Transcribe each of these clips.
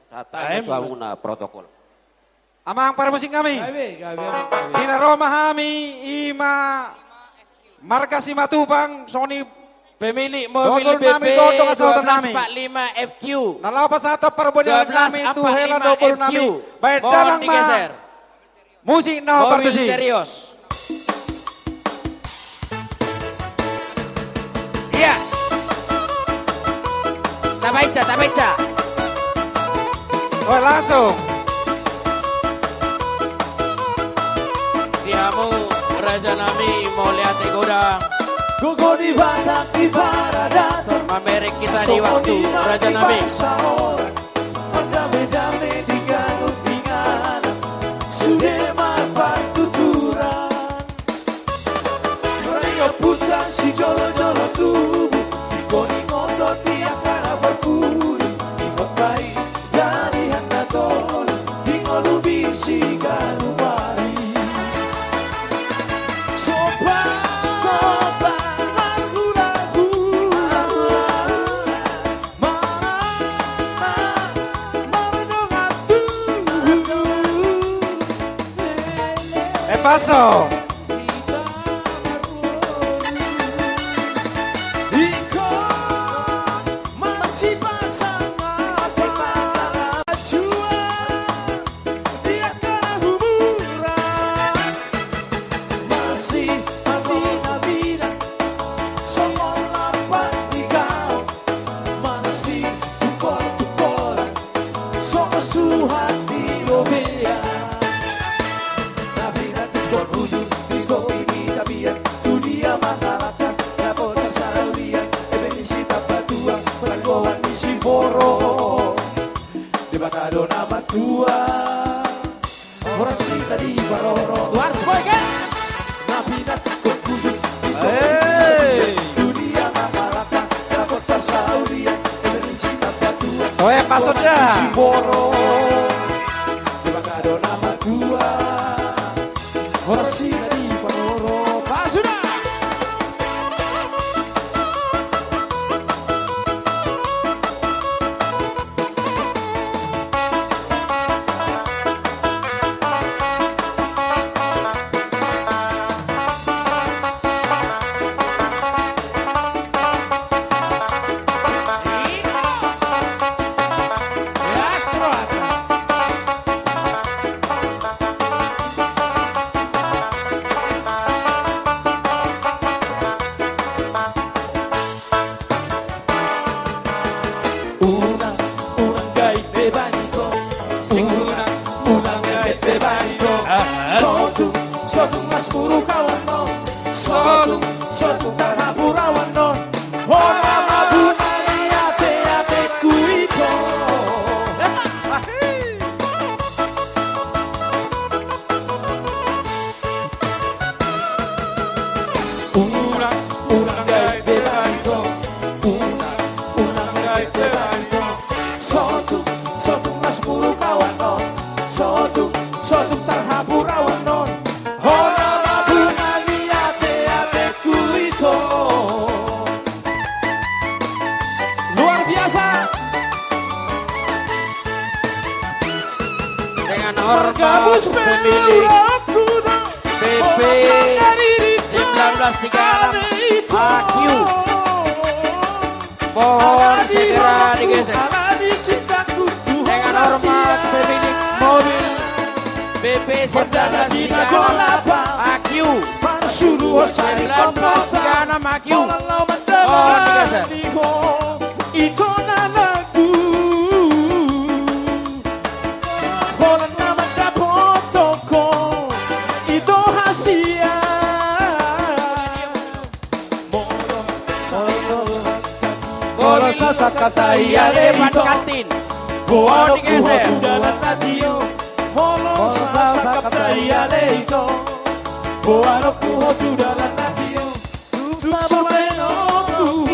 Satan tuanguna protokol. Amang para musik kami. Ina Roma Hami Ima Marga Simatupang Sony Pemilik mobil BP 1245 FQ. Nalapas atap perbodyan kami itu hela 26. Baik dalang digeser. Musik no partusi. Serius. Iya. Tak baca. Oh langsung. Diamu Raja Nami mau lihat goda. Gogo di batak di paradator. Mamerek kita di waktu Raja Nabi. Dame-dame di galupingan. Sudah marpat tuturan. Rio putra si jolo-jolo tubuh. Ikoni ngotot di akara berburu. Ikot baik dari handaton. Di ngolubi si galupari. Sobat Paso. Masih pasangan jual di akar humuran. Masih hati-hati semua lapan di kau. Masih tukol-tukolan semua suhati lobean. Nama tua orang sita di baroro luar semua kan nabi natikut kudu dunia mamalaka dapat pasaulia Indonesia dapat tua oh ya pasutnya Siboro dibakado nama tua orang sita di baroro pasutnya. Pemilik PP 1936 AQ mohon segera digeser dengan hormat pemilik mobil PP 1936 AQ 1936 AQ mohon digeser. Itu namaku Hola nama dapotoko Itu hasia Moro sasa kata iya depan kantin mohon digeser dalam radio Moro sasa kata iya leito Boano puho sudah dalam radio Sampai noku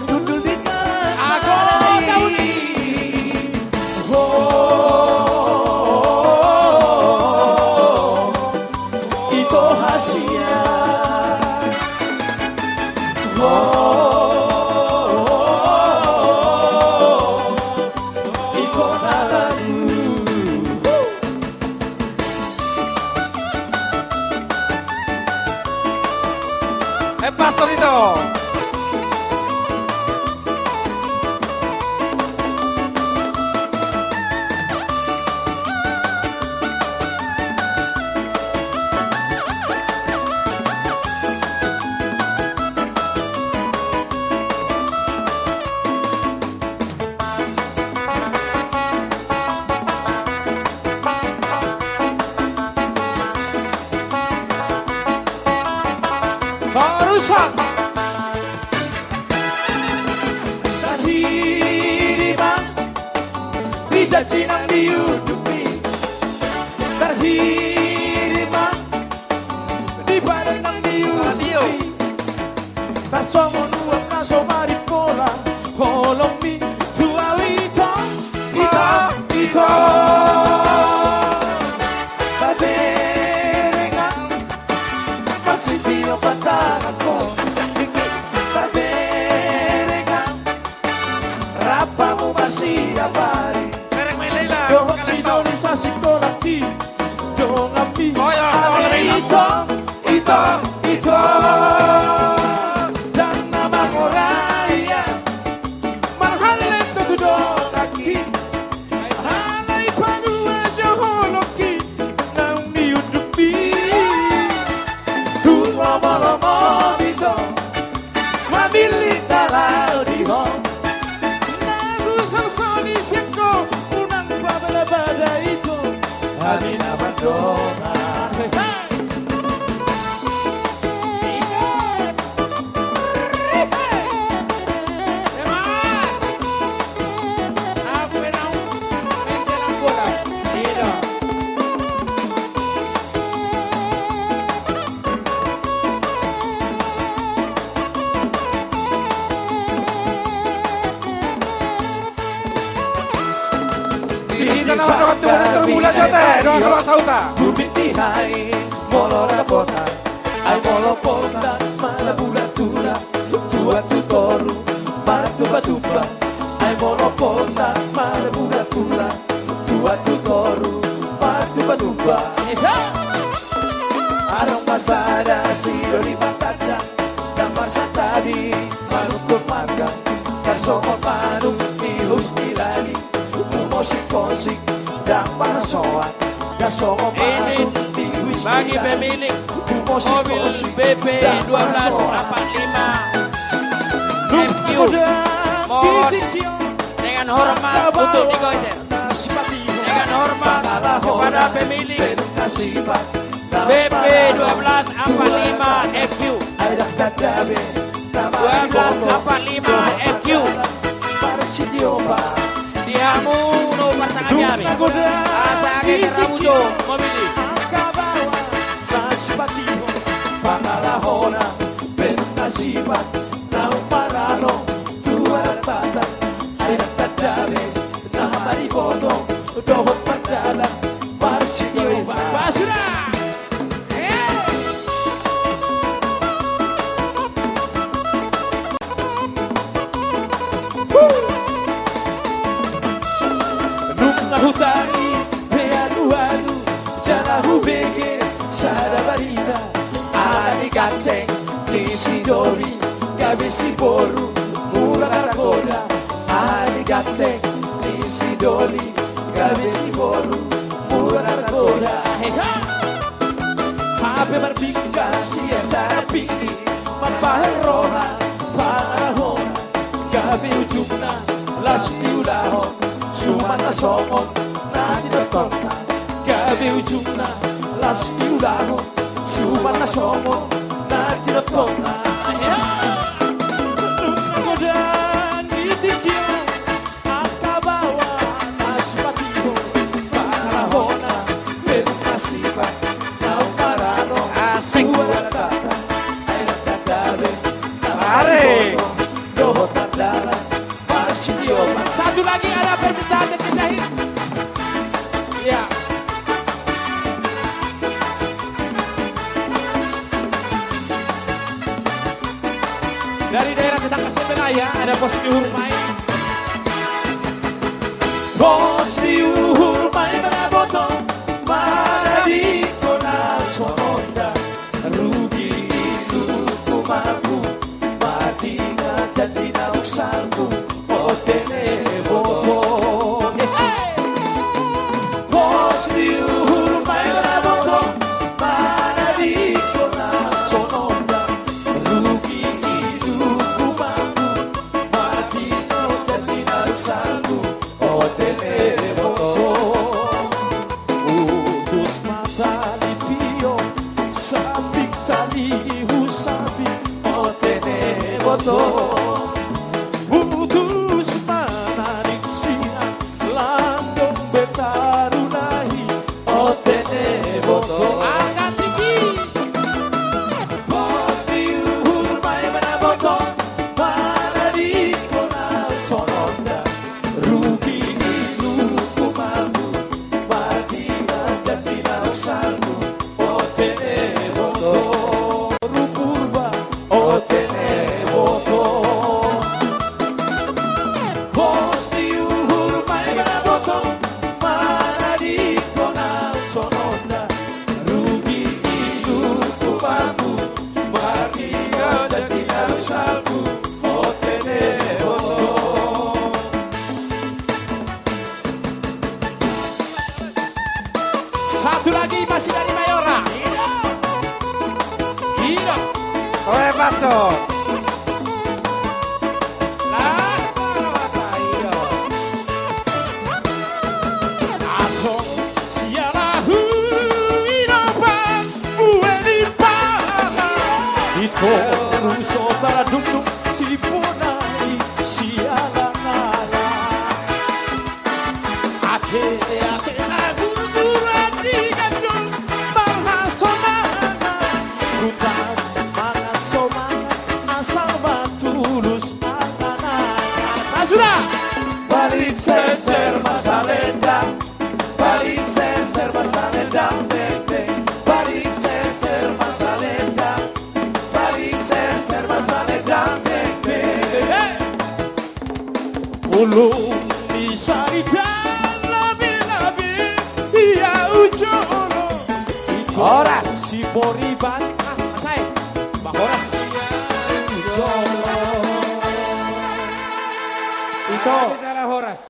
duduk di kalangan Aku tahu nih. Itu hasilnya. Itu nalamu. Pastor itu. Rusak. Terhirima dijanji nang diudupi. Terhirima di badan nang diudupi. Tersomo nuang naso maripola. Kolong mi tua ito. Ito. Taberengan masih tino patangan ko. Rapamu masih abadi. Merek Melela. Dohok si Indonesia si kolakti. Dong api. Ito. Dan nama Moraya. Marhalet to tudong aki. Halay panua joholoki. Nang niudupi. Tulomo-lomo dito. Mabilit talaw di hong. Siangko unang babala-bala ito. Hali naman doon. Termula jote, doa kalau sauta. Gubintihay, molora bota. Ay molopota, malabulatura. Tua tutoru, matuba-tuba. Ay molopota, malabulatura. Tua tutoru, matuba-tuba. Arong pasada, siro di batata. Dan masa tadi, malukut makan. Dan somo panung, ihus nilani. Musik-musik dan panasoan. Dan somo panung, ihus Bagi pemilik mobil BP 1245 FQ, mohon dengan hormat untuk digoser. Dengan hormat kepada pemilik BP 1245 FQ 1245 FQ diamu no pasangan jami asa geser rabujo mobil Pangalahona, Benasibat, Nauparano, Tuarabata, ay nagtadabi, nakamariboto, dohot padala, Marsidio, Basura! Nung nahutari, beadu-adu, janahu bege, sarabarita, Ani ganteng, ni si Doli, gabi si Boru, mula karakola. Ani ganteng, ni si Doli, gabi si Boru, mula karakola. Hape marbingkas, siya sarapini, mapaherona, panahona. Gabi ujung na, las piulahon, suman na somon, na dinotona. Gabi ujung na, las piulahon, Suman na somo na tinotona. Nung nagodan itikyo ang kabawa na sipatiho. Panahona, merong nasipa na umarano. Asing walang kata ay nagdadabi na mariboto. Dari daerah Tetangga Sebelaya ada Bos Dihurmai. Bos Dihurmai Meraboto Maradi Kona Sononda Rugi hidupku maku mati ngajati nausalku otene boto. Bos Dihurmai Meraboto Maradi Kona Sononda Rugi hidupku maku mati ngajati nausalku otene boto. Utus mata di pio sabik tali husabi otene boto. Utus mana di sina landong betarunahi otene boto. Angkat tinggi. Bos Dihurmai Meraboto Maradi Kona Sononda Rugi hidupku maku mati ngajati nausalku otene boto. Rupurba otene boto. Bos Dihurmai Meraboto Maradi Kona Sononda Rugi hidupku maku mati ngajati nausalku otene boto. Satu lagi masih dari Mayora. Iya. Oe Baso. Lah, iya. Aso siara huirapan bueni pala. Ito ruso para dukduk tipunai siala nara. Ate lagu durati gandul bahasonana. Rutan mana somana asal batulus anak-anak. Sudah. Balik seser masa lendang, balik seser masa lendang bebe. Balik seser masa lendang, balik seser masa lendang bebe. Ulung bisa labi-labi iya ujolo. Horas Si Poriban saya Bang Horas ujolo. Ito.